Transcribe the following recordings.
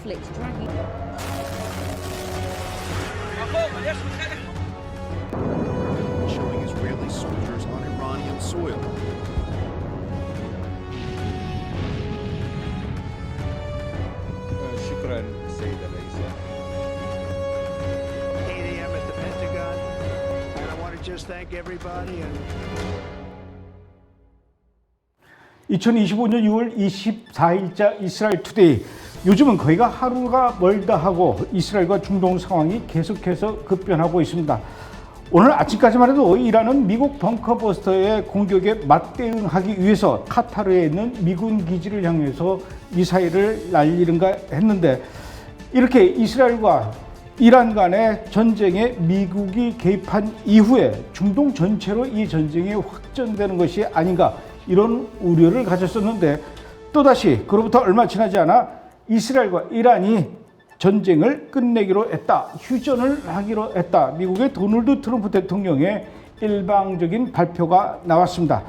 conflict dragging. Showing Israeli soldiers on Iranian soil. شكرا سيد الرئيس. 8 a.m. at the Pentagon, and I want to just thank everybody. And 2025년 6월 24일자 이스라엘 투데이. 요즘은 거의가 하루가 멀다 하고 이스라엘과 중동 상황이 계속해서 급변하고 있습니다. 오늘 아침까지만 해도 이란은 미국 벙커버스터의 공격에 맞대응하기 위해서 카타르에 있는 미군 기지를 향해서 미사일을 날리는가 했는데, 이렇게 이스라엘과 이란 간의 전쟁에 미국이 개입한 이후에 중동 전체로 이 전쟁이 확전되는 것이 아닌가, 이런 우려를 가졌었는데, 또다시 그로부터 얼마 지나지 않아 이스라엘과 이란이 전쟁을 끝내기로 했다, 휴전을 하기로 했다. 미국의 도널드 트럼프 대통령의 일방적인 발표가 나왔습니다.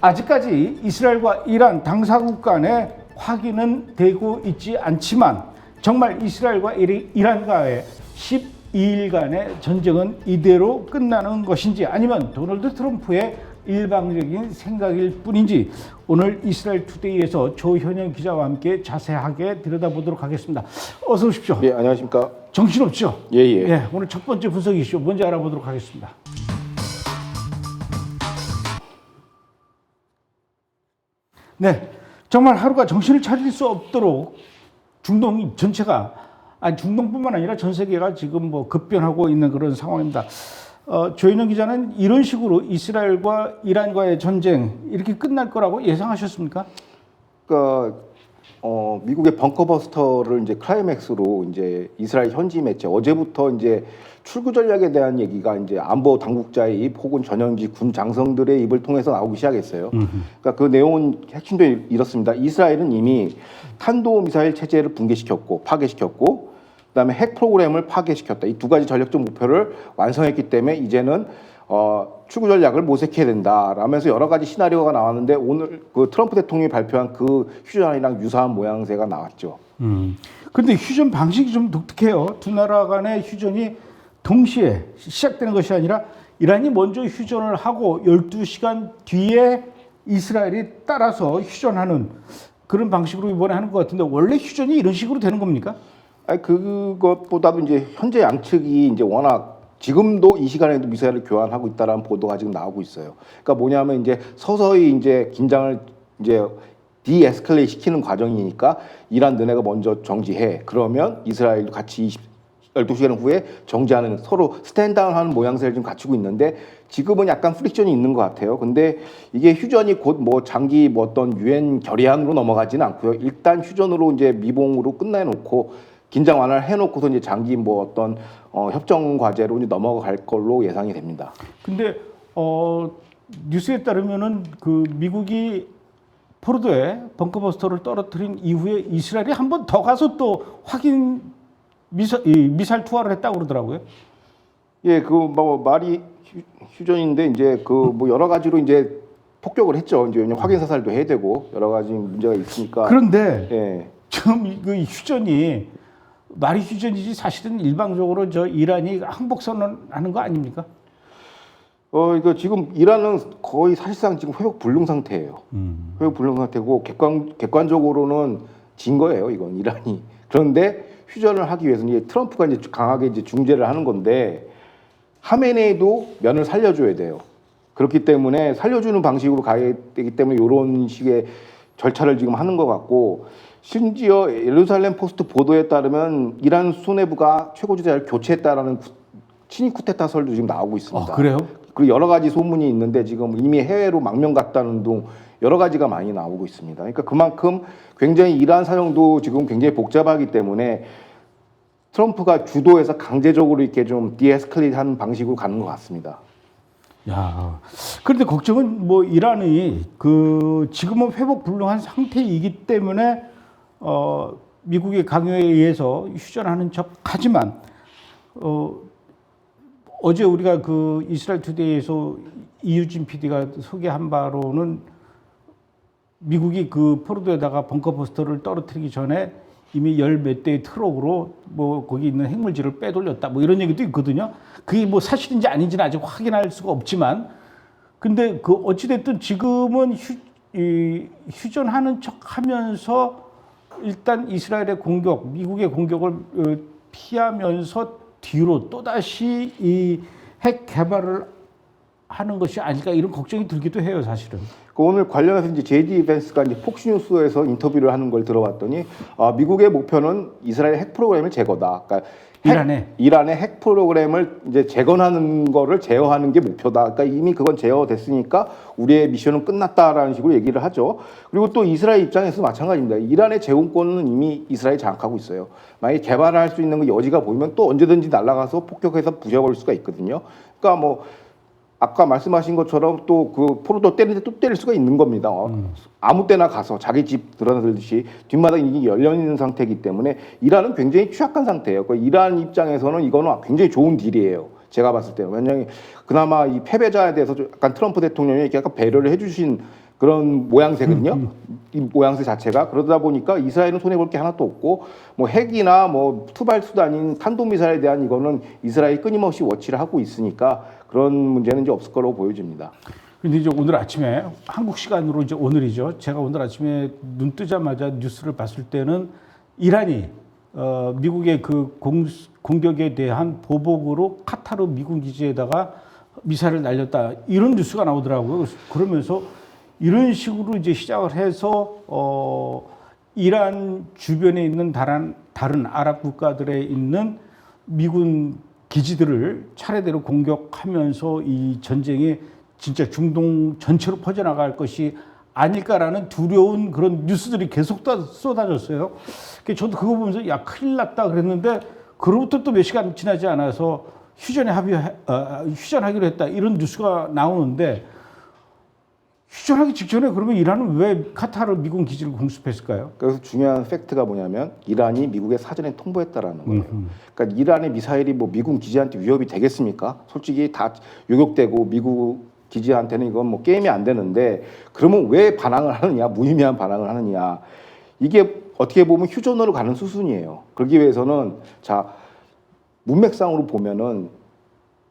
아직까지 이스라엘과 이란 당사국 간의 확인은 되고 있지 않지만, 정말 이스라엘과 이란과의 12일간의 전쟁은 이대로 끝나는 것인지, 아니면 도널드 트럼프의 일방적인 생각일 뿐인지, 오늘 이스라엘 투데이에서 조현영 기자와 함께 자세하게 들여다보도록 하겠습니다. 어서 오십시오. 예, 안녕하십니까. 정신없죠? 예, 예. 예, 오늘 첫 번째 분석 이슈 먼저 알아보도록 하겠습니다. 네, 정말 하루가 정신을 차릴 수 없도록 중동 전체가, 아니 중동뿐만 아니라 전 세계가 지금 뭐 급변하고 있는 그런 상황입니다. 조인영 기자는 이런 식으로 이스라엘과 이란과의 전쟁 이렇게 끝날 거라고 예상하셨습니까? 그러니까 미국의 벙커버스터를 이제 클라이맥스로 이제 이스라엘 현지 매체 어제부터 이제 출구 전략에 대한 얘기가 이제 안보 당국자의 입 혹은 전현직 군 장성들의 입을 통해서 나오기 시작했어요. 그러니까 그 내용은 핵심도 이렇습니다. 이스라엘은 이미 탄도 미사일 체제를 붕괴시켰고 파괴시켰고, 그다음에 핵 프로그램을 파괴시켰다. 이 두 가지 전략적 목표를 완성했기 때문에 이제는 출구 전략을 모색해야 된다라면서 여러 가지 시나리오가 나왔는데, 오늘 그 트럼프 대통령이 발표한 그 휴전이랑 유사한 모양새가 나왔죠. 그런데 휴전 방식이 좀 독특해요. 두 나라 간의 휴전이 동시에 시작되는 것이 아니라 이란이 먼저 휴전을 하고 12시간 뒤에 이스라엘이 따라서 휴전하는 그런 방식으로 이번에 하는 것 같은데, 원래 휴전이 이런 식으로 되는 겁니까? 아니, 그것보다도 이제 현재 양측이 이제 워낙 지금도 이 시간에도 미사일을 교환하고 있다라는 보도가 지금 나오고 있어요. 그러니까 뭐냐면 이제 서서히 이제 긴장을 이제 디에스컬레이트 시키는 과정이니까, 이란 너네가 먼저 정지해. 그러면 이스라엘도 같이 12시간 후에 정지하는, 서로 스탠다운하는 모양새를 지금 갖추고 있는데, 지금은 약간 프릭션이 있는 것 같아요. 근데 이게 휴전이 곧 뭐 장기 뭐 어떤 유엔 결의안으로 넘어가지는 않고요. 일단 휴전으로 이제 미봉으로 끝내놓고 긴장 완화를 해놓고서 이제 장기 뭐 어떤 협정 과제로 이제 넘어갈 걸로 예상이 됩니다. 근데 뉴스에 따르면은 그 미국이 포르도에 벙커버스터를 떨어뜨린 이후에 이스라엘이 한 번 더 가서 또 확인 미사일 투하를 했다고 그러더라고요. 예, 그 뭐 말이 휴전인데 이제 그 뭐 여러 가지로 이제 폭격을 했죠. 이제 왜냐면 확인 사살도 해야 되고 여러 가지 문제가 있으니까. 그런데 예. 지금 그 휴전이 말이 휴전이지 사실은 일방적으로 저 이란이 항복 선언하는 거 아닙니까? 이거 지금 이란은 거의 사실상 지금 회복 불능 상태예요. 회복 불능 상태고 객관적으로는 진 거예요. 이건 이란이. 그런데 휴전을 하기 위해서는 이제 트럼프가 이제 강하게 이제 중재를 하는 건데, 하메네이도 면을 살려줘야 돼요. 그렇기 때문에 살려주는 방식으로 가야 되기 때문에 이런 식의 절차를 지금 하는 것 같고, 심지어 예루살렘 포스트 보도에 따르면 이란 수뇌부가 최고 지도자를 교체했다라는 친위 쿠데타설도 지금 나오고 있습니다. 그래요? 그리고 여러 가지 소문이 있는데 지금 이미 해외로 망명 갔다는 등 여러 가지가 많이 나오고 있습니다. 그러니까 그만큼 굉장히 이란 사정도 지금 굉장히 복잡하기 때문에 트럼프가 주도해서 강제적으로 이렇게 좀 디에스컬레이트하는 방식으로 가는 것 같습니다. 야, 그런데 걱정은 뭐 이란이 그 지금은 회복 불능한 상태이기 때문에 미국의 강요에 의해서 휴전하는 척하지만 어제 우리가 그 이스라엘 투데이에서 이유진 PD가 소개한 바로는 미국이 그 포르도에다가 벙커버스터를 떨어뜨리기 전에 이미 열 몇 대의 트럭으로 뭐 거기 있는 핵물질을 빼돌렸다 뭐 이런 얘기도 있거든요. 그게 뭐 사실인지 아닌지는 아직 확인할 수가 없지만 근데 그 어찌됐든 지금은 휴전하는 척 하면서 일단 이스라엘의 공격, 미국의 공격을 피하면서 뒤로 또다시 이 핵 개발을 하는 것이 아닐까 이런 걱정이 들기도 해요, 사실은. 오늘 관련해서 이제 JD 밴스가 이제 폭스뉴스에서 인터뷰를 하는 걸 들어봤더니 미국의 목표는 이스라엘 핵 프로그램을 제거다. 그러니까 이란의 핵 프로그램을 이제 재건하는 거를 제어하는 게 목표다. 그러니까 이미 그건 제어됐으니까 우리의 미션은 끝났다라는 식으로 얘기를 하죠. 그리고 또 이스라엘 입장에서 마찬가지입니다. 이란의 제공권은 이미 이스라엘이 장악하고 있어요. 만약에 개발할 수 있는 그 여지가 보이면 또 언제든지 날아가서 폭격해서 부셔버릴 수가 있거든요. 그러니까 뭐 아까 말씀하신 것처럼 또 그 포로도 때리는데 또 때릴 수가 있는 겁니다. 아무 때나 가서 자기 집 드러나듯이 뒷마당이 열려 있는 상태이기 때문에 이란은 굉장히 취약한 상태예요. 그 이란 입장에서는 이거는 굉장히 좋은 딜이에요. 제가 봤을 때는. 왜냐하면 그나마 이 패배자에 대해서 약간 트럼프 대통령이 이렇게 약간 배려를 해주신 그런 모양새거든요. 이 모양새 자체가. 그러다 보니까 이스라엘은 손해볼 게 하나도 없고 뭐 핵이나 뭐 투발 수단인 탄도미사일에 대한 이거는 이스라엘이 끊임없이 워치를 하고 있으니까 그런 문제는 이제 없을 거라고 보여집니다. 근데 이제 오늘 아침에 한국 시간으로 이제 오늘이죠. 제가 오늘 아침에 눈 뜨자마자 뉴스를 봤을 때는 이란이 미국의 그 공격에 대한 보복으로 카타르 미군 기지에다가 미사일을 날렸다 이런 뉴스가 나오더라고요. 그러면서 이런 식으로 이제 시작을 해서 이란 주변에 있는 다른 아랍 국가들에 있는 미군 기지들을 차례대로 공격하면서 이 전쟁이 진짜 중동 전체로 퍼져나갈 것이 아닐까라는 두려운 그런 뉴스들이 계속 쏟아졌어요. 저도 그거 보면서 야 큰일 났다 그랬는데 그로부터 또 몇 시간 지나지 않아서 휴전하기로 했다 이런 뉴스가 나오는데 휴전하기 직전에 그러면 이란은 왜 카타르 미군 기지를 공습했을까요? 그래서 중요한 팩트가 뭐냐면 이란이 미국에 사전에 통보했다라는 거예요. 그러니까 이란의 미사일이 뭐 미군 기지한테 위협이 되겠습니까? 솔직히 다 요격되고 미국 기지한테는 이건 뭐 게임이 안 되는데 그러면 왜 반항을 하느냐? 무의미한 반항을 하느냐? 이게 어떻게 보면 휴전으로 가는 수순이에요. 그러기 위해서는 자 문맥상으로 보면은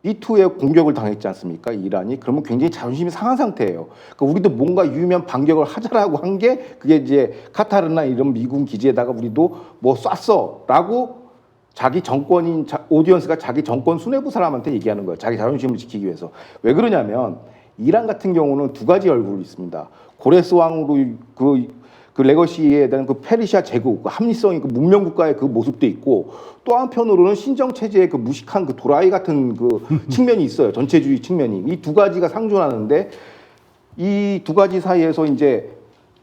B2에 공격을 당했지 않습니까? 이란이. 그러면 굉장히 자존심이 상한 상태예요. 그러니까 우리도 뭔가 유의미한 반격을 하자라고 한 게 그게 이제 카타르나 이런 미군 기지에다가 우리도 뭐 쐈어라고 자기 정권인 오디언스가 자기 정권 수뇌부 사람한테 얘기하는 거예요. 자기 자존심을 지키기 위해서. 왜 그러냐면 이란 같은 경우는 두 가지 얼굴이 있습니다. 고레스 왕으로 그 레거시에 대한 그 페르시아 제국, 그 합리성이 그 문명 국가의 그 모습도 있고 또 한편으로는 신정 체제의 그 무식한 그 도라이 같은 그 측면이 있어요. 전체주의 측면이. 이 두 가지가 상존하는데 이 두 가지 사이에서 이제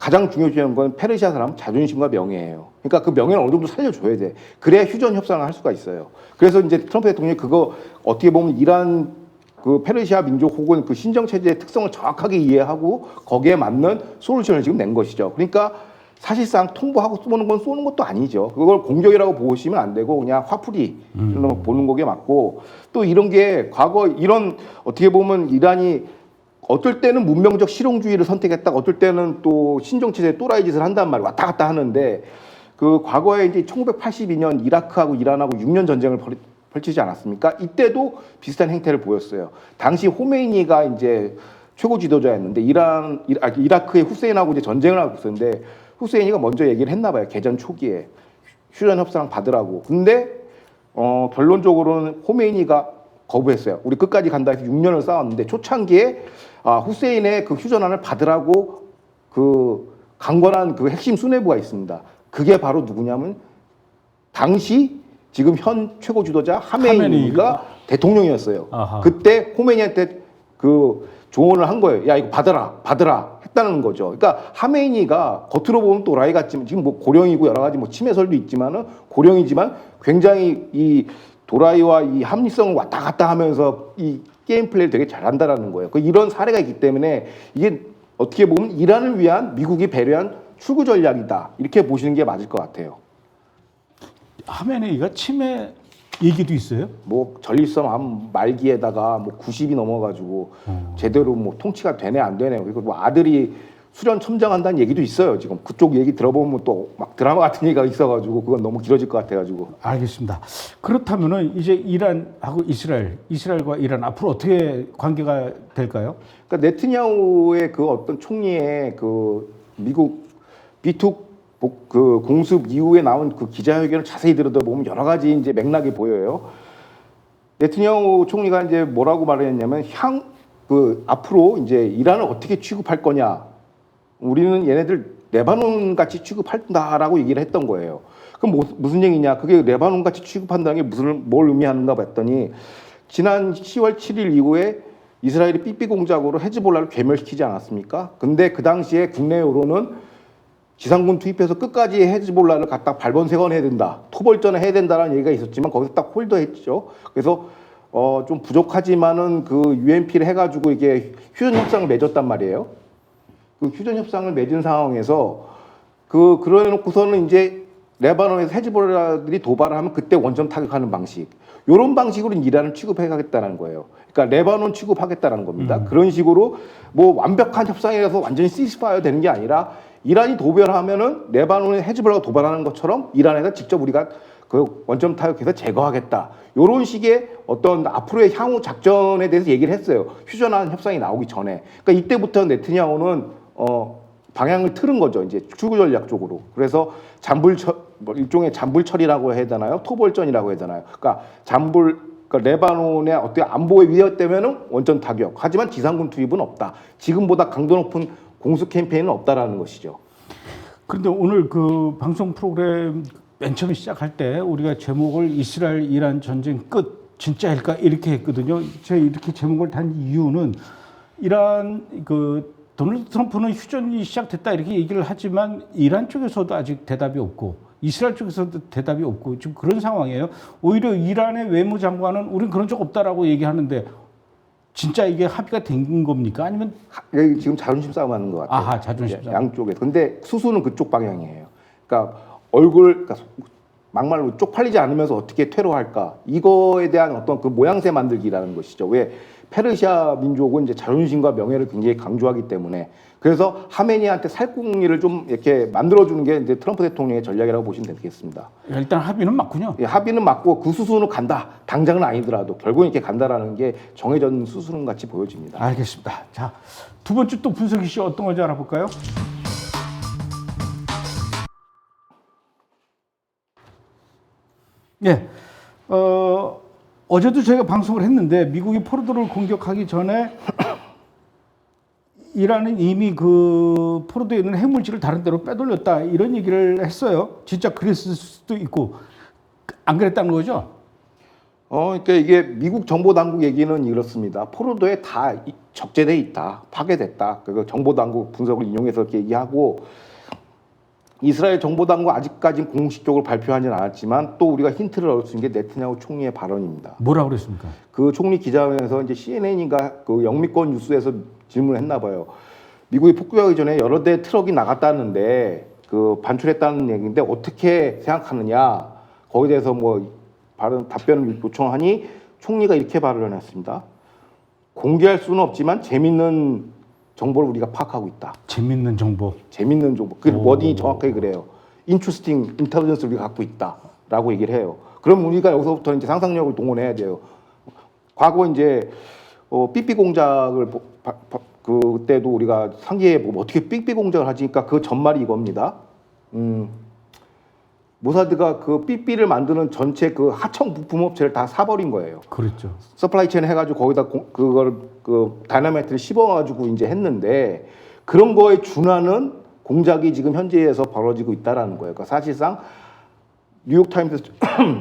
가장 중요한 건 페르시아 사람 자존심과 명예예요. 그러니까 그 명예는 어느 정도 살려줘야 돼. 그래야 휴전 협상을 할 수가 있어요. 그래서 이제 트럼프 대통령이 그거 어떻게 보면 이란 그 페르시아 민족 혹은 그 신정 체제의 특성을 정확하게 이해하고 거기에 맞는 솔루션을 지금 낸 것이죠. 그러니까 사실상 통보하고 쏘는 건 쏘는 것도 아니죠. 그걸 공격이라고 보시면 안 되고 그냥 화풀이 보는 거게 맞고 또 이런 게 과거 이런 어떻게 보면 이란이 어떨 때는 문명적 실용주의를 선택했다가 어떨 때는 또 신정 체제의 또라이 짓을 한단 말이에요. 왔다 갔다 하는데 그 과거에 이제 1982년 이라크하고 이란하고 6년 전쟁을 펼치지 않았습니까? 이때도 비슷한 행태를 보였어요. 당시 호메이니가 이제 최고 지도자였는데 이라크의 후세인하고 이제 전쟁을 하고 있었는데 후세인이가 먼저 얘기를 했나 봐요. 개전 초기에 휴전 협상 받으라고. 근데 결론적으로는 호메이니가 거부했어요. 우리 끝까지 간다 해서 6년을 싸웠는데 초창기에 후세인의 그 휴전안을 받으라고 그 강권한 그 핵심 수뇌부가 있습니다. 그게 바로 누구냐면 당시 지금 현 최고 지도자 하메이니가 대통령이었어요. 아하. 그때 호메이니한테 그 조언을 한 거예요. 야 이거 받으라 했다는 거죠. 그러니까 하메이니가 겉으로 보면 또라이 같지만 지금 뭐 고령이고 여러 가지 뭐 치매설도 있지만은 고령이지만 굉장히 이 도라이와 이 합리성을 왔다 갔다 하면서 이 게임 플레이를 되게 잘한다라는 거예요. 이런 사례가 있기 때문에 이게 어떻게 보면 이란을 위한 미국이 배려한 출구 전략이다 이렇게 보시는 게 맞을 것 같아요. 하메네이가 치매 얘기도 있어요? 뭐 전립선 말기에다가 뭐 90이 넘어가지고 제대로 뭐 통치가 되네 안 되네. 그리고 뭐 아들이 수련 첨장한다는 얘기도 있어요. 지금 그쪽 얘기 들어보면 또 막 드라마 같은 얘기가 있어가지고 그건 너무 길어질 것 같아가지고. 알겠습니다. 그렇다면은 이제 이란하고 이스라엘과 이란 앞으로 어떻게 관계가 될까요? 그러니까 네트냐후의 그 어떤 총리의 그 미국 비투 그 공습 이후에 나온 그 기자회견을 자세히 들여다보면 여러 가지 이제 맥락이 보여요. 네트냐후 총리가 이제 뭐라고 말했냐면 앞으로 이제 이란을 어떻게 취급할 거냐. 우리는 얘네들 레바논 같이 취급한다라고 얘기를 했던 거예요. 그럼 무슨 얘기냐? 그게 레바논 같이 취급한다는 게 뭘 의미하는가 봤더니 지난 10월 7일 이후에 이스라엘이 삐삐 공작으로 헤즈볼라를 괴멸시키지 않았습니까? 근데 그 당시에 국내 여론은 지상군 투입해서 끝까지 헤즈볼라를 갖다 발본색원해야 된다. 토벌전에 해야 된다라는 얘기가 있었지만 거기서 딱 홀더했죠. 그래서 좀 부족하지만은 그 UNP를 해가지고 이게 휴전 협상을 맺었단 말이에요. 그 휴전 협상을 맺은 상황에서 그래놓고서는 이제 레바논에서 헤즈볼라들이 도발을 하면 그때 원점 타격하는 방식. 이런 방식으로 이란을 취급해가겠다는 거예요. 그러니까 레바논 취급하겠다는 겁니다. 그런 식으로 뭐 완벽한 협상이라서 완전히 시스파이어 되는 게 아니라 이란이 도발하면은 레바논에 헤즈볼라가 도발하는 것처럼 이란에다 직접 우리가 그 원점 타격해서 제거하겠다. 이런 식의 어떤 앞으로의 향후 작전에 대해서 얘기를 했어요. 휴전하는 협상이 나오기 전에. 그러니까 이때부터 네트냐후는 방향을 틀은 거죠. 이제 출구 전략 쪽으로. 그래서 일종의 잔불 처리라고 해야 되나요? 토벌전이라고 해야 되나요? 그러니까 그러니까 레바논의 어떻게 안보에 위협되면은 원전 타격. 하지만 지상군 투입은 없다. 지금보다 강도 높은 공수 캠페인은 없다라는 것이죠. 그런데 오늘 그 방송 프로그램 맨 처음에 시작할 때 우리가 제목을 이스라엘 이란 전쟁 끝 진짜일까 이렇게 했거든요. 제가 이렇게 제목을 단 이유는 이란 그 도널드 트럼프는 휴전이 시작됐다 이렇게 얘기를 하지만 이란 쪽에서도 아직 대답이 없고 이스라엘 쪽에서도 대답이 없고 지금 그런 상황이에요. 오히려 이란의 외무장관은 우린 그런 적 없다라고 얘기하는데 진짜 이게 합의가 된 겁니까? 아니면 지금 자존심 싸움하는 것 같아요. 아하, 자존심 싸움. 양쪽에. 근데 수수는 그쪽 방향이에요. 그러니까 그러니까 막말로 쪽팔리지 않으면서 어떻게 퇴로할까? 이거에 대한 어떤 그 모양새 만들기라는 것이죠. 왜 페르시아 민족은 이제 자존심과 명예를 굉장히 강조하기 때문에 그래서 하메니한테 살궁리를 좀 이렇게 만들어주는 게 이제 트럼프 대통령의 전략이라고 보시면 되겠습니다. 일단 합의는 맞군요. 예, 합의는 맞고 그 수순으로 간다. 당장은 아니더라도 결국은 이렇게 간다라는 게 정해진 수순 같이 보여집니다. 알겠습니다. 자, 두 번째 또 분석 이슈 어떤 건지 알아볼까요? 예, 어제도 저희가 방송을 했는데 미국이 포르도를 공격하기 전에 이란은 이미 그 포르도에 있는 핵물질을 다른 데로 빼돌렸다 이런 얘기를 했어요. 진짜 그랬을 수도 있고 안 그랬다는 거죠? 그러니까 이게 미국 정보 당국 얘기는 이렇습니다. 포르도에 다 적재돼 있다, 파괴됐다. 그 정보 당국 분석을 인용해서 이렇게 얘기하고 이스라엘 정보 당국 아직까지는 공식적으로 발표하지는 않았지만 또 우리가 힌트를 얻을 수 있는 게 네트냐후 총리의 발언입니다. 뭐라고 그랬습니까? 그 총리 기자회견에서 이제 CNN인가 그 영미권 뉴스에서 질문을 했나 봐요. 미국이 폭격하기 전에 여러 대 트럭이 나갔다는데 그 반출했다는 얘기인데 어떻게 생각하느냐? 거기에 대해서 뭐 답변을 요청하니 총리가 이렇게 발언했습니다. 공개할 수는 없지만 재밌는 정보를 우리가 파악하고 있다. 재밌는 정보. 재밌는 정보. 그 워딩이 정확하게 그래요. Interesting intelligence를 우리가 갖고 있다라고 얘기를 해요. 그럼 우리가 여기서부터 이제 상상력을 동원해야 돼요. 과거 이제 삐삐 공작을 그때도 우리가 상기해 보면 어떻게 삐삐 공작을 하지니까 그 전말이 이겁니다. 모사드가 그 삐삐를 만드는 전체 그 하청 부품 업체를 다 사버린 거예요. 그렇죠. 서플라이 체인 해가지고 거기다 그걸 그 다이나마이트를 씹어가지고 이제 했는데 그런 거에 준하는 공작이 지금 현지에서 벌어지고 있다라는 거예요. 그러니까 사실상 뉴욕 타임스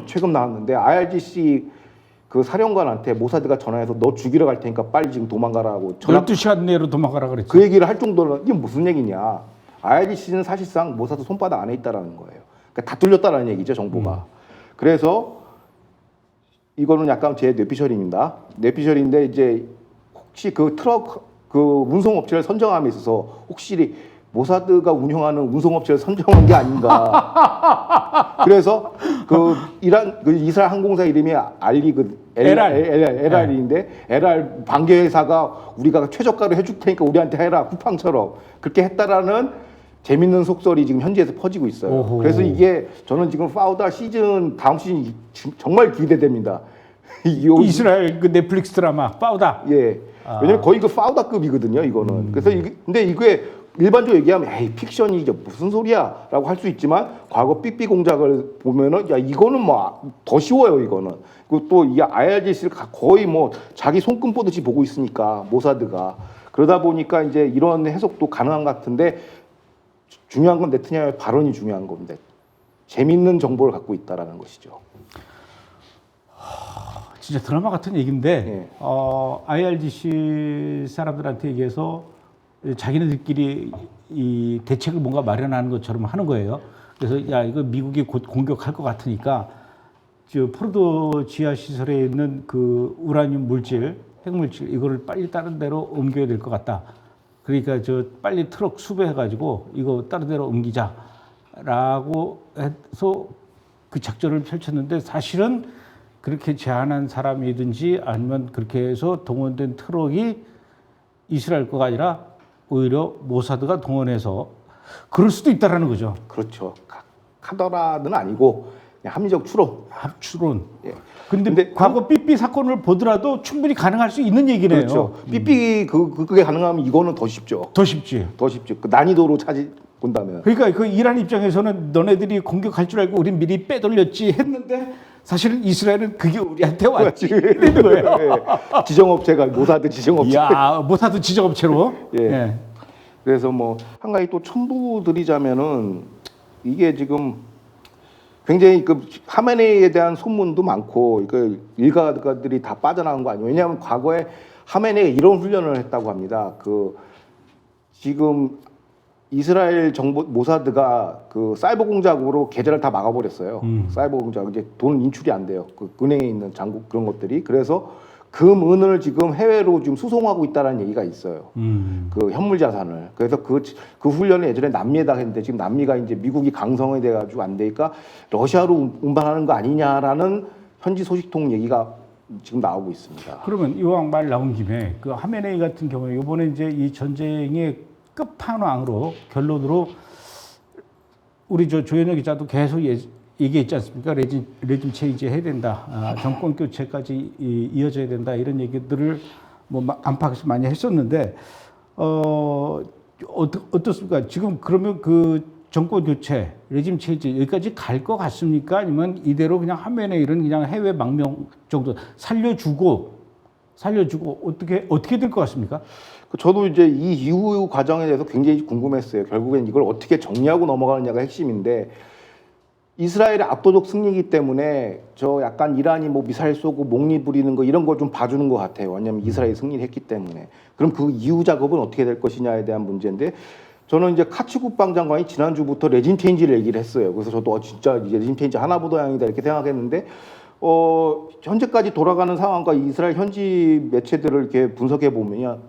최근 나왔는데 IRGC 그 사령관한테 모사드가 전화해서 너 죽이러 갈 테니까 빨리 지금 도망가라고 12시간 내로 도망가라 그랬죠. 그 얘기를 할 정도로 이게 무슨 얘기냐? IRGC는 사실상 모사드 손바닥 안에 있다라는 거예요. 그러니까 다 뚫렸다라는 얘기죠, 정보가. 그래서 이거는 약간 제 뇌피셜입니다. 뇌피셜인데 이제 혹시 그 트럭 그 운송업체를 선정함에 있어서 혹시 모사드가 운영하는 운송업체를 선정한 게 아닌가. 그래서 그 그 이스라엘 항공사 이름이 알리 LR인데 LR 반개 회사가 우리가 최저가로 해줄 테니까 우리한테 해라 쿠팡처럼 그렇게 했다라는 재밌는 속설이 지금 현지에서 퍼지고 있어요. 오호. 그래서 이게 저는 지금 파우다 시즌 다음 시즌 정말 기대됩니다. 이스라엘 그 넷플릭스 드라마 파우다. 예. 왜냐면 거의 그 파우다급이거든요, 이거는. 그래서 근데 이게 일반적으로 얘기하면 에이 픽션이 무슨 소리야라고 할 수 있지만 과거 삐삐 공작을 보면은 야 이거는 뭐 더 쉬워요, 이거는. 그리고 또 이 IRGC를 거의 뭐 자기 손금 보듯이 보고 있으니까 모사드가 그러다 보니까 이제 이런 해석도 가능한 것 같은데 중요한 건 네트냐후의 발언이 중요한 겁니다. 재밌는 정보를 갖고 있다라는 것이죠. 진짜 드라마 같은 얘기인데 예. IRGC 사람들한테 얘기해서 자기네들끼리 이 대책을 뭔가 마련하는 것처럼 하는 거예요. 그래서 야 이거 미국이 곧 공격할 것 같으니까 저 포르도 지하 시설에 있는 그 우라늄 물질, 핵물질 이거를 빨리 다른 데로 옮겨야 될 것 같다. 그러니까 저 빨리 트럭 수배해가지고 이거 다른 데로 옮기자라고 해서 그 작전을 펼쳤는데 사실은 그렇게 제안한 사람이든지 아니면 그렇게 해서 동원된 트럭이 이스라엘 거가 아니라 오히려 모사드가 동원해서 그럴 수도 있다라는 거죠. 그렇죠. 카더라는 아니고 그냥 합리적 추론. 합추론. 예. 근데 과거 삐삐 사건을 보더라도 충분히 가능할 수 있는 얘기네요. 그렇죠. 삐삐 그게 가능하면 이거는 더 쉽죠. 더 쉽지. 더 쉽죠. 그 난이도로 본다면. 그러니까 그 이란 입장에서는 너네들이 공격할 줄 알고 우린 미리 빼돌렸지 했는데 사실은 이스라엘은 그게 우리한테 왔지 이런 거예요. 예. 지정업체가 모사드 지정업체. 야, 모사드 지정업체로. 예. 예. 그래서 뭐 한 가지 또 첨부 드리자면은 이게 지금 굉장히 그 하메네이에 대한 소문도 많고 그 일가들이 다 빠져나간 거 아니에요. 왜냐하면 과거에 하메네이가 이런 훈련을 했다고 합니다. 그 지금 이스라엘 정보 모사드가 그 사이버 공작으로 계좌를 다 막아버렸어요. 사이버 공작 이제 돈 인출이 안 돼요. 그 은행에 있는 장국 그런 것들이 그래서 금, 은을 지금 해외로 지금 수송하고 있다는 얘기가 있어요. 그 현물 자산을. 그래서 그 훈련을 예전에 남미에다 했는데 지금 남미가 이제 미국이 강성이 돼가지고 안 되니까 러시아로 운반하는 거 아니냐라는 현지 소식통 얘기가 지금 나오고 있습니다. 그러면 이왕 말 나온 김에 그 하메네이 같은 경우에 이번에 이제 이 전쟁의 끝판왕으로 결론으로 우리 저 조현영 기자도 계속 얘기했지 않습니까? 레짐 체인지 해야 된다. 정권 교체까지 이어져야 된다. 이런 얘기들을 뭐 안팎에서 많이 했었는데 어떻습니까? 지금 그러면 그 정권 교체, 레짐 체인지 여기까지 갈 것 같습니까? 아니면 이대로 그냥 하메네이는 그냥 해외 망명 정도 살려주고 어떻게 될 것 같습니까? 저도 이제 이 이후 과정에 대해서 굉장히 궁금했어요. 결국엔 이걸 어떻게 정리하고 넘어가느냐가 핵심인데 이스라엘의 압도적 승리이기 때문에 저 약간 이란이 뭐 미사일 쏘고 목리 부리는 거 이런 거 좀 봐주는 것 같아요. 왜냐하면 이스라엘이 승리를 했기 때문에. 그럼 그 이후 작업은 어떻게 될 것이냐에 대한 문제인데 저는 이제 카츠 국방장관이 지난주부터 레짐 체인지를 얘기를 했어요. 그래서 저도 진짜 이제 레짐 체인지 하나보다양이다 이렇게 생각했는데 현재까지 돌아가는 상황과 이스라엘 현지 매체들을 이렇게 분석해 보면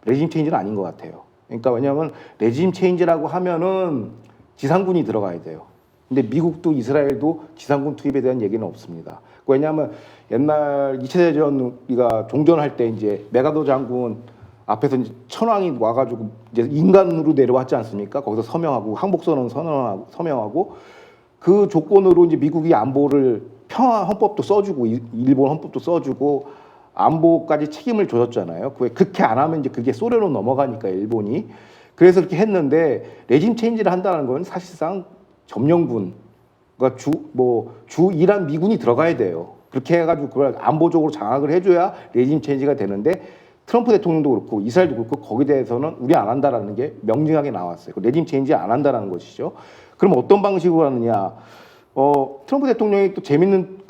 레짐 체인지는 아닌 것 같아요. 그러니까 왜냐하면 레짐 체인지라고 하면은 지상군이 들어가야 돼요. 근데 미국도 이스라엘도 지상군 투입에 대한 얘기는 없습니다. 왜냐하면 옛날 2차 대전 우리가 종전할 때 이제 메가더 장군 앞에서 이제 천황이 와가지고 이제 인간으로 내려왔지 않습니까? 거기서 서명하고 항복선언 서명하고 그 조건으로 이제 미국이 안보를 평화 헌법도 써주고 일본 헌법도 써주고 안보까지 책임을 줬잖아요. 그렇게 안 하면 이제 그게 소련으로 넘어가니까 일본이 그래서 그렇게 했는데 레짐 체인지를 한다는 건 사실상 점령군, 그러니까 주 이란 미군이 들어가야 돼요. 그렇게 해가지고 그걸 안보적으로 장악을 해줘야 레짐 체인지가 되는데 트럼프 대통령도 그렇고 이스라엘도 그렇고 거기에 대해서는 우리 안 한다라는 게 명징하게 나왔어요. 레짐 체인지 안 한다라는 것이죠. 그럼 어떤 방식으로 하느냐? 트럼프 대통령이 또 재밌는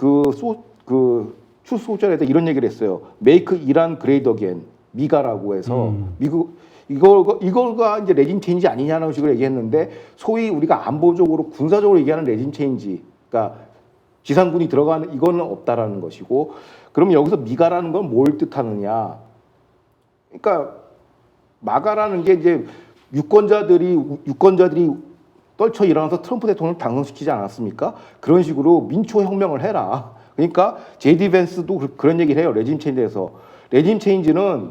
추수 소절에서 이런 얘기를 했어요. Make Iran Great Again, 미가라고 해서 미국 이거가 이제 레짐 체인지 아니냐는 식으로 얘기했는데 소위 우리가 안보적으로 군사적으로 얘기하는 레짐 체인지, 그러니까 지상군이 들어가는 이거는 없다라는 것이고, 그러면 여기서 미가라는 건 뭘 뜻하느냐? 그러니까 마가라는 게 이제 유권자들이 떨쳐 일어나서 트럼프 대통령을 당선시키지 않았습니까? 그런 식으로 민초혁명을 해라. 그러니까 제디 벤스도 그런 얘기를 해요. 레짐 체인지에서. 레짐 체인지는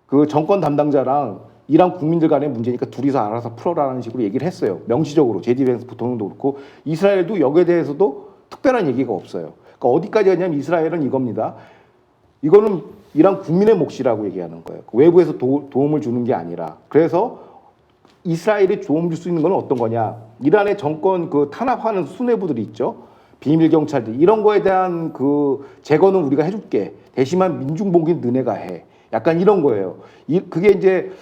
그 정권 담당자랑 이란 국민들 간의 문제니까 둘이서 알아서 풀어라라는 식으로 얘기를 했어요. 명시적으로 제디 벤스 부통령도 그렇고 이스라엘도 여기에 대해서도 특별한 얘기가 없어요. 그러니까 어디까지 가냐면 이스라엘은 이겁니다. 이거는 이란 국민의 몫이라고 얘기하는 거예요. 외부에서 도움을 주는 게 아니라. 그래서 이스라엘이 도움 줄 수 있는 건 어떤 거냐? 이란의 정권 그 탄압하는 수뇌부들이 있죠. 비밀 경찰들 이런 거에 대한 그 제거는 우리가 해줄게. 대신만 민중복인 너네가 해. 약간 이런 거예요. 그게 이제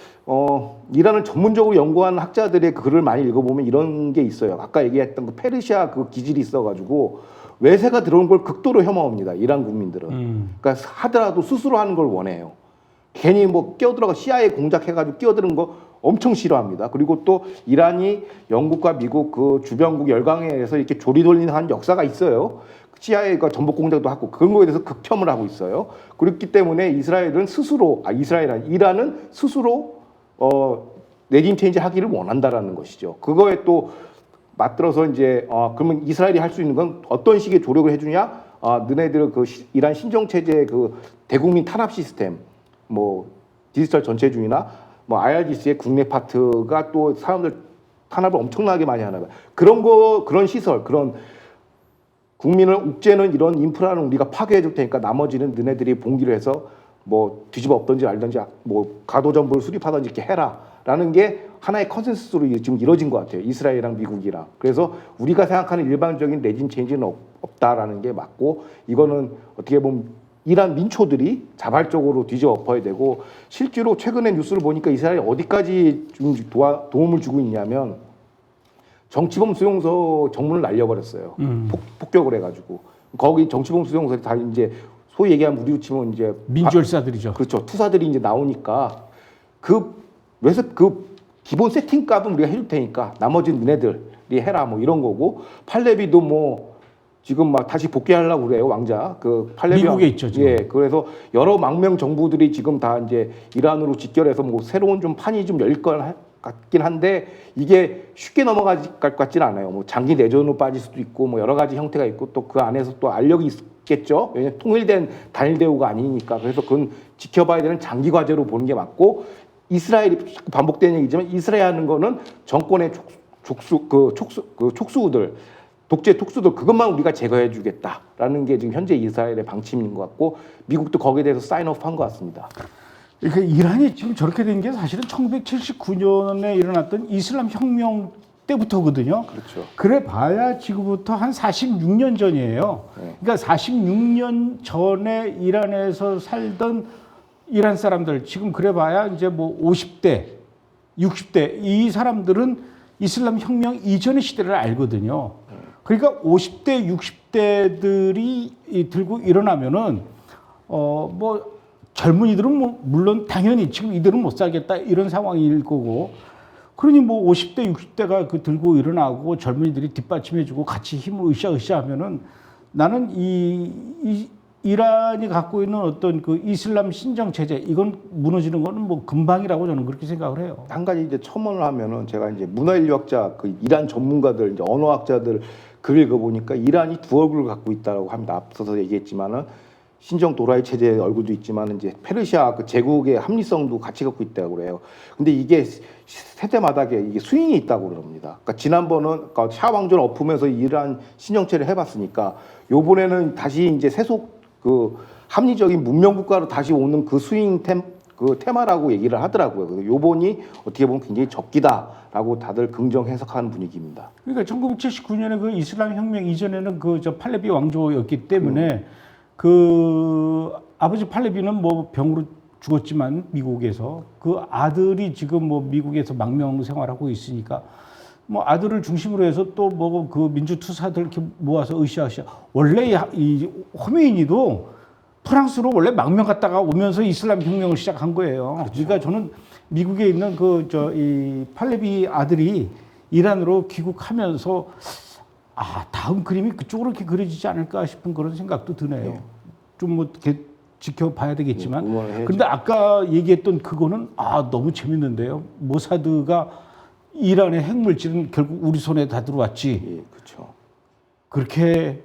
이란을 전문적으로 연구한 학자들의 글을 많이 읽어보면 이런 게 있어요. 아까 얘기했던 그 페르시아 그 기질이 있어가지고 외세가 들어온 걸 극도로 혐오합니다. 이란 국민들은. 그러니까 하더라도 스스로 하는 걸 원해요. 괜히 뭐 끼어들어가 CIA 공작해가지고 끼어드는 거 엄청 싫어합니다. 그리고 또 이란이 영국과 미국 그 주변국 열강에 의해서 이렇게 조리돌리는 한 역사가 있어요. CIA가 전복 공작도 하고 그런 거에 대해서 극혐을 하고 있어요. 그렇기 때문에 이란은 스스로 레짐 체인지 하기를 원한다라는 것이죠. 그거에 또 맞들어서 이제 그러면 이스라엘이 할 수 있는 건 어떤 식의 조력을 해주냐? 너네들 그 이란 신정 체제 그 대국민 탄압 시스템, 뭐 디지털 전체주의나 뭐 IRGC의 국내 파트가 또 사람들 탄압을 엄청나게 많이 하나 봐요. 그런 시설, 그런 국민을 옥죄는 이런 인프라는 우리가 파괴해 줄 테니까 나머지는 너네들이 봉기를 해서 뭐 뒤집어 엎든지 알든지 뭐 가도전부를 수립하든지 이렇게 해라라는 게 하나의 컨센서스로 지금 이루어진 것 같아요. 이스라엘이랑 미국이랑. 그래서 우리가 생각하는 일반적인 레짐 체인지는 없다라는 게 맞고 이거는 어떻게 보면 이란 민초들이 자발적으로 뒤집어 엎어야 되고 실제로 최근에 뉴스를 보니까 이스라엘이 어디까지 좀 도움을 주고 있냐면 정치범 수용소 정문을 날려버렸어요. 폭격을 해가지고 거기 정치범 수용소에 다 이제 소위 얘기하면 우리로 치면 이제 민주열사들이죠. 그렇죠. 투사들이 이제 나오니까 그 기본 세팅 값은 우리가 해줄 테니까 나머지는 너네들이 해라 뭐 이런 거고 팔레비도 뭐 지금 막 다시 복귀하려고 그래요 왕자 그 팔레비 미국에 있죠 지금. 예 그래서 여러 망명 정부들이 지금 다 이제 이란으로 직결해서 뭐 새로운 좀 판이 좀 열 것 같긴 한데 이게 쉽게 넘어갈 것 같지는 않아요. 뭐 장기 내전으로 빠질 수도 있고 뭐 여러 가지 형태가 있고 또 그 안에서 또 알력이 있겠죠. 왜냐하면 통일된 단일 대우가 아니니까 그래서 그건 지켜봐야 되는 장기 과제로 보는 게 맞고 이스라엘이 반복되는 얘기지만 이스라엘 하는 거는 정권의 촉수들 독재 특수들 그것만 우리가 제거해 주겠다라는 게 지금 현재 이스라엘의 방침인 것 같고 미국도 거기에 대해서 사인오프한 것 같습니다. 그러니까 이란이 지금 저렇게 된 게 사실은 1979년에 일어났던 이슬람 혁명 때부터거든요. 그렇죠. 그래 봐야 지금부터 한 46년 전이에요. 네. 그러니까 46년 전에 이란에서 살던 이란 사람들 지금 그래 봐야 이제 뭐 50대, 60대 이 사람들은 이슬람 혁명 이전의 시대를 알거든요. 그러니까 50대, 60대들이 들고 일어나면은 뭐 젊은이들은 뭐 물론 당연히 지금 이들은 못 살겠다 이런 상황일 거고 그러니 뭐 50대, 60대가 그 들고 일어나고 젊은이들이 뒷받침해주고 같이 힘을 으쌰으쌰하면은 나는 이란이 갖고 있는 어떤 그 이슬람 신정 체제 이건 무너지는 거는 뭐 금방이라고 저는 그렇게 생각을 해요. 한 가지 이제 첨언을 하면은 제가 이제 문화인류학자 그 이란 전문가들 이제 언어학자들 글 읽어보니까 이란이 두 얼굴을 갖고 있다라고 합니다. 앞서서 얘기했지만은 신정 도라이 체제의 얼굴도 있지만 이제 페르시아 그 제국의 합리성도 같이 갖고 있다고 그래요. 근데 이게 세대마다게 이게 스윙이 있다고 그럽니다. 그러니까 지난번은 그러니까 샤 왕조를 엎으면서 이란 신정체를 해봤으니까 요번에는 다시 이제 세속 그 합리적인 문명 국가로 다시 오는 그 스윙 그 테마라고 얘기를 하더라고요. 그래서 요번이 어떻게 보면 굉장히 적기다라고 다들 긍정 해석하는 분위기입니다. 그러니까 1979년에 그 이슬람 혁명 이전에는 그 저 팔레비 왕조였기 때문에 그 아버지 팔레비는 뭐 병으로 죽었지만 미국에서 그 아들이 지금 뭐 미국에서 망명 생활하고 있으니까 뭐 아들을 중심으로 해서 또 뭐 그 민주 투사들 이렇게 모아서 으쌰으쌰 원래 이 호메이니도 프랑스로 원래 망명 갔다가 오면서 이슬람 혁명을 시작한 거예요. 그렇죠. 그러니까 저는 미국에 있는 그 이 팔레비 아들이 이란으로 귀국하면서 다음 그림이 그쪽으로 이렇게 그려지지 않을까 싶은 그런 생각도 드네요. 네. 좀 뭐 이렇게 지켜봐야 되겠지만. 근데 아까 얘기했던 그거는 너무 재밌는데요. 모사드가 이란의 핵물질은 결국 우리 손에 다 들어왔지. 예, 그렇죠. 그렇게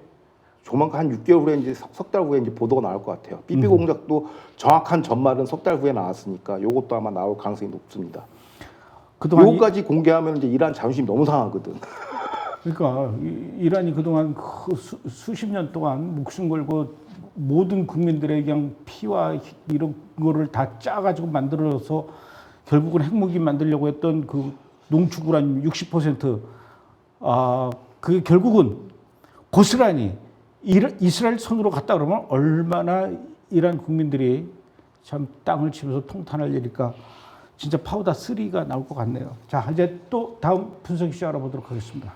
조만간 한 6개월 후에 이제 석 달 후에 이제 보도가 나올 것 같아요. 삐삐 공작도 정확한 전말은 석 달 후에 나왔으니까 요것도 아마 나올 가능성이 높습니다. 그동안 요거까지 공개하면 이제 이란 자존심 너무 상하거든. 그러니까 이란이 그동안 수십 년 동안 목숨 걸고 모든 국민들의 그냥 피와 이런 거를 다 짜가지고 만들어서 결국은 핵무기 만들려고 했던 그 농축 우라늄 60%, 그게 결국은 고스란히 이스라엘 손으로 갔다 그러면 얼마나 이란 국민들이 참 땅을 치면서 통탄할 일일까. 진짜 파우더 3가 나올 것 같네요. 자, 이제 또 다음 분석 이슈 알아보도록 하겠습니다.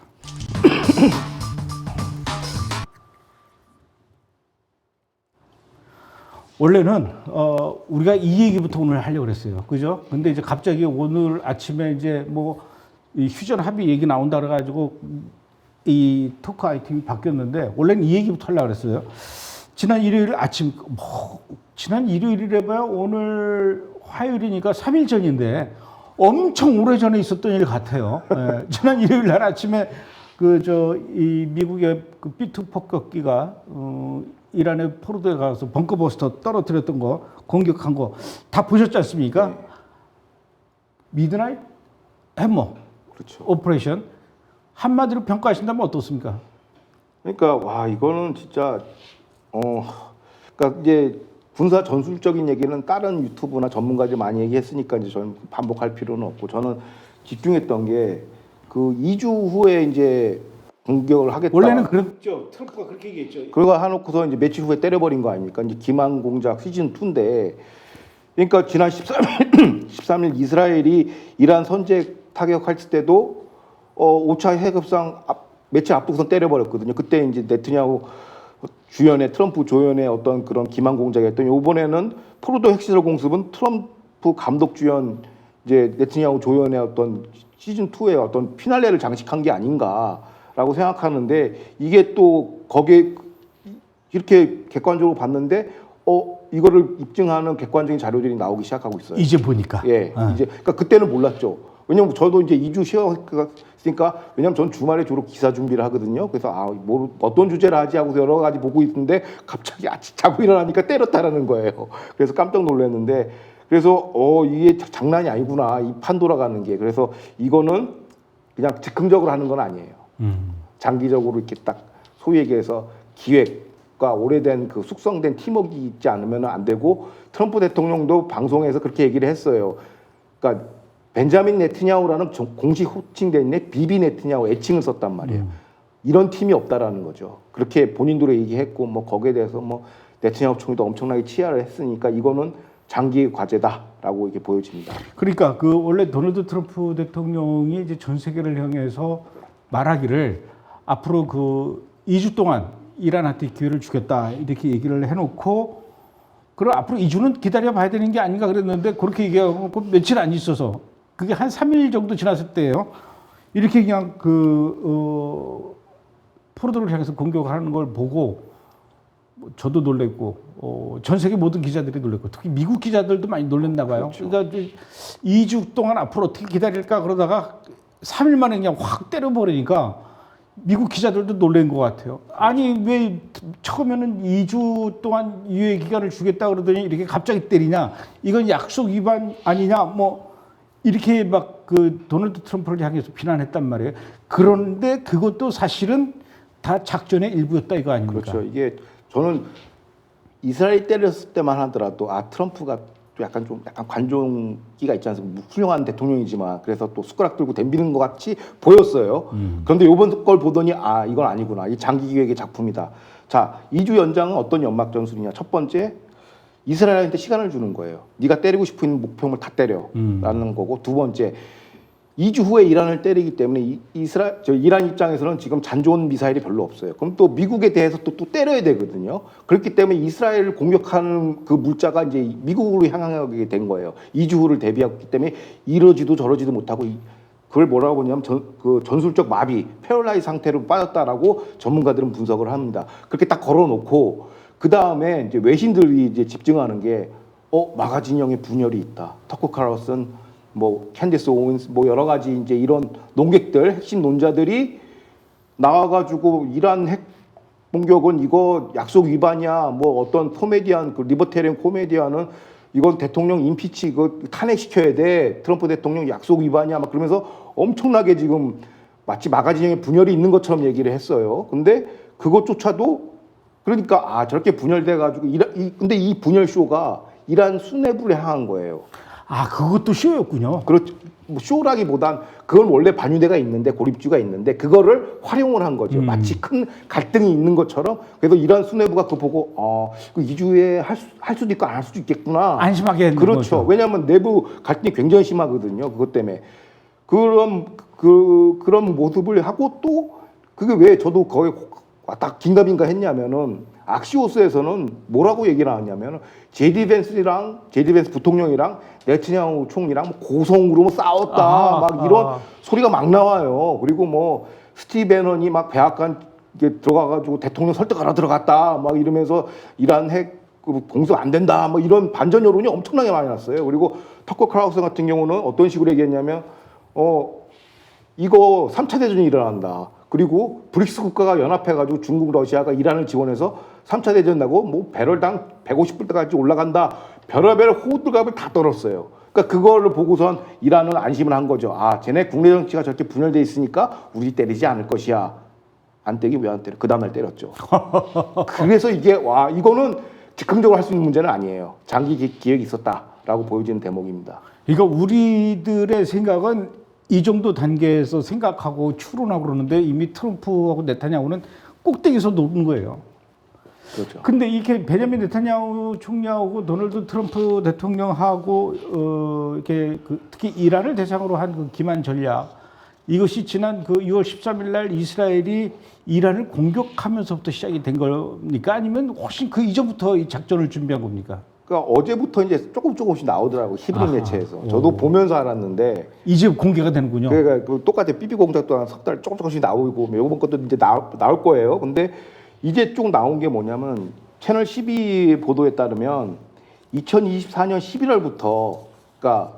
원래는 우리가 이 얘기부터 오늘 하려고 그랬어요. 그죠? 근데 이제 갑자기 오늘 아침에 이제 뭐 이 휴전 합의 얘기 나온다 그래가지고 이 토크 아이템이 바뀌었는데 원래는 이 얘기부터 하려고 그랬어요. 지난 일요일 아침, 지난 일요일이래 봐야 오늘 화요일이니까 3일 전인데 엄청 오래전에 있었던 일 같아요. 예, 지난 일요일 날 아침에 이 미국의 그 B2 폭격기가 이란의 포르도에 가서 벙커버스터 떨어뜨렸던 거, 공격한 거 다 보셨지 않습니까? 네. 미드나잇 해머 그렇죠. 오퍼레이션 한마디로 평가하신다면 어떻습니까? 그러니까 와 이거는 진짜 그러니까 이제 군사 전술적인 얘기는 다른 유튜브나 전문가들이 많이 얘기했으니까 이제 저는 반복할 필요는 없고 저는 집중했던 게 그 2주 후에 이제 공격을 하겠다. 원래는 그랬죠. 트럼프가 그렇게 얘기했죠. 그거 해놓고서 이제 며칠 후에 때려버린 거 아닙니까? 이제 기만 공작 시즌 2인데, 그러니까 지난 13일 이스라엘이 이란 선제 타격할 때도 5차 핵협상 며칠 앞두고서 때려버렸거든요. 그때 이제 네트냐후 주연의 트럼프 조연의 어떤 그런 기만 공작이었던 이번에는 포르도 핵시설 공습은 트럼프 감독 주연 이제 네트냐후 조연의 어떤 시즌 2의 어떤 피날레를 장식한 게 아닌가라고 생각하는데 이게 또 거기에 이렇게 객관적으로 봤는데 이거를 입증하는 객관적인 자료들이 나오기 시작하고 있어요. 이제 보니까. 예, 이제 그러니까 그때는 몰랐죠. 왜냐면 저도 이제 2주 쉬었으니까 왜냐면 전 주말에 주로 기사 준비를 하거든요. 그래서 어떤 주제를 하지 하고 여러 가지 보고 있는데 갑자기 아침 자고 일어나니까 때렸다라는 거예요. 그래서 깜짝 놀랐는데 그래서 이게 장난이 아니구나 이 판 돌아가는 게. 그래서 이거는 그냥 즉흥적으로 하는 건 아니에요. 장기적으로 이렇게 딱 소위 얘기해서 기획과 오래된 그 숙성된 팀워크가 있지 않으면 안 되고 트럼프 대통령도 방송에서 그렇게 얘기를 했어요. 그러니까 벤자민 네트냐후라는 공식 호칭된 비비 네트냐후 애칭을 썼단 말이에요. 이런 팀이 없다라는 거죠. 그렇게 본인도 얘기했고 뭐 거기에 대해서 뭐 네트냐후 총리도 엄청나게 치하를 했으니까 이거는 장기 과제다라고 이렇게 보여집니다. 그러니까 그 원래 도널드 트럼프 대통령이 이제 전 세계를 향해서 말하기를 앞으로 그 2주 동안 이란한테 기회를 주겠다 이렇게 얘기를 해놓고 그럼 앞으로 2주는 기다려 봐야 되는 게 아닌가 그랬는데 그렇게 얘기하고 며칠 안 있어서 그게 한 3일 정도 지났을 때예요. 이렇게 그냥 포르도를 향해서 공격하는 걸 보고 저도 놀랬고 전 세계 모든 기자들이 놀랬고 특히 미국 기자들도 많이 놀랬나 봐요. 그렇죠. 그러니까 2주 동안 앞으로 어떻게 기다릴까 그러다가 3일 만에 그냥 확 때려버리니까 미국 기자들도 놀란 것 같아요. 아니 왜 처음에는 2주 동안 유예 기간을 주겠다 그러더니 이렇게 갑자기 때리냐? 이건 약속 위반 아니냐? 뭐 이렇게 막 그 도널드 트럼프를 향해서 비난했단 말이에요. 그런데 그것도 사실은 다 작전의 일부였다 이거 아닙니까? 그렇죠. 이게 저는 이스라엘 때렸을 때만 하더라도 트럼프가 또 약간 관종기가 있지 않습니까? 훌륭한 대통령이지만 그래서 또 숟가락 들고 덤비는 것 같이 보였어요. 그런데 이번 걸 보더니 이건 아니구나. 이 장기 기획의 작품이다. 자, 2주 연장은 어떤 연막 전술이냐? 첫 번째, 이스라엘한테 시간을 주는 거예요. 네가 때리고 싶은 목표물 다 때려라는 거고, 두 번째, 2주 후에 이란을 때리기 때문에 이란 입장에서는 지금 잔존 미사일이 별로 없어요. 그럼 또 미국에 대해서 또 때려야 되거든요. 그렇기 때문에 이스라엘을 공격하는 그 물자가 이제 미국으로 향하게 된 거예요. 2주 후를 대비했기 때문에 이러지도 저러지도 못하고 그걸 뭐라고 하냐면 전술적 마비, 패럴라이즈 상태로 빠졌다라고 전문가들은 분석을 합니다. 그렇게 딱 걸어놓고 그 다음에 이제 외신들이 이제 집중하는 게 마가진영의 분열이 있다. 터커 카를슨 뭐 캔디스 오웬스 뭐 여러 가지 이제 이런 논객들 핵심 논자들이 나와가지고 이란 핵 공격은 이거 약속 위반이야. 뭐 어떤 코미디언 그 리버테리언 코미디언은 이건 대통령 임피치 이거 탄핵시켜야 돼. 트럼프 대통령 약속 위반이야. 막 그러면서 엄청나게 지금 마치 마가진형의 분열이 있는 것처럼 얘기를 했어요. 근데 그것조차도 그러니까 아 저렇게 분열돼 가지고 근데 이 분열 쇼가 이란 수뇌부를 향한 거예요. 아, 그것도 쇼였군요. 그렇죠. 뭐 쇼라기보단 그건 원래 반유대가 있는데 고립주가 있는데 그거를 활용을 한 거죠. 마치 큰 갈등이 있는 것처럼. 그래서 이란 수뇌부가 그거 보고 그 이주에 할 수도 있고 안 할 수도 있겠구나. 안심하게 했는 그렇죠. 거죠. 왜냐하면 내부 갈등이 굉장히 심하거든요. 그것 때문에 그런 모습을 하고 또 그게 왜 저도 거의 딱 긴가민가 했냐면은 악시오스에서는 뭐라고 얘기를 하냐면은 제디 벤스 부통령이랑 네트냐후 총리랑 뭐 고성으로 뭐 싸웠다 막 이런 소리가 막 나와요. 그리고 뭐 스티브 배넌이 막 백악관 들어가가지고 대통령 설득하러 들어갔다 막 이러면서 이란 핵 공습 안 된다 뭐 이런 반전 여론이 엄청나게 많이 났어요. 그리고 터커 클라우슨 같은 경우는 어떤 식으로 얘기했냐면 이거 3차 대전이 일어난다. 그리고 브릭스 국가가 연합해가지고 중국, 러시아가 이란을 지원해서 3차 대전 나고 뭐 배럴당 150불까지 올라간다. 별의별 호들갑을 다 떨었어요. 그러니까 그거를 보고선 이란은 안심을 한 거죠. 아, 쟤네 국내 정치가 저렇게 분열돼 있으니까 우리 때리지 않을 것이야. 안 때리기 왜 안 때려? 그 다음날 때렸죠. 그래서 이게 와 이거는 즉흥적으로 할 수 있는 문제는 아니에요. 장기 기획이 있었다라고 보여지는 대목입니다. 그러니까 우리들의 생각은 이 정도 단계에서 생각하고 추론하고 그러는데 이미 트럼프하고 네타냐후는 꼭대기에서 노는 거예요. 그렇죠. 근데 이렇게 베냐민 네타냐후 총리하고 도널드 트럼프 대통령하고 이렇게 특히 이란을 대상으로 한 그 기만 전략 이것이 지난 그 6월 13일 날 이스라엘이 이란을 공격하면서부터 시작이 된 겁니까? 아니면 훨씬 그 이전부터 이 작전을 준비한 겁니까? 그러니까 어제부터 이제 조금씩 나오더라고 히브리 매체에서. 저도 보면서 알았는데 이제 공개가 되는군요. 그러니까 그 똑같아 삐삐 공작도 한 석 달 조금씩 나오고 이번 것도 이제 나올 거예요. 근데 이제 쭉 나온 게 뭐냐면 채널 12 보도에 따르면 2024년 11월부터 그러니까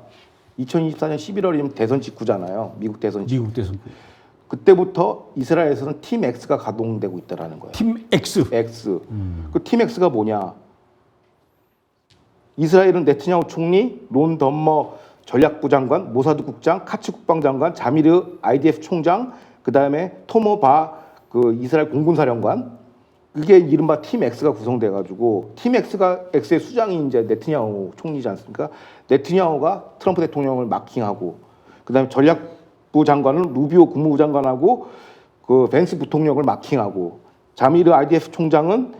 2024년 11월이면 대선 직후잖아요. 미국 대선 직후. 미국 대선. 그때부터 이스라엘에서는 팀 X가 가동되고 있다라는 거예요. 팀 X. X. 그 팀 X가 뭐냐? 이스라엘은 네트냐후 총리, 론 덤머 전략부 장관, 모사드 국장, 카츠 국방장관, 자미르 IDF 총장, 그 다음에 토모 바 그 이스라엘 공군사령관. 그게 이른바 팀 X가 구성돼가지고 팀 X의 수장이 이제 네트냐후 총리지 않습니까? 네트냐후가 트럼프 대통령을 마킹하고, 그 다음에 전략부 장관은 루비오 국무부 장관하고 그 벤스 부통령을 마킹하고, 자미르 IDF 총장은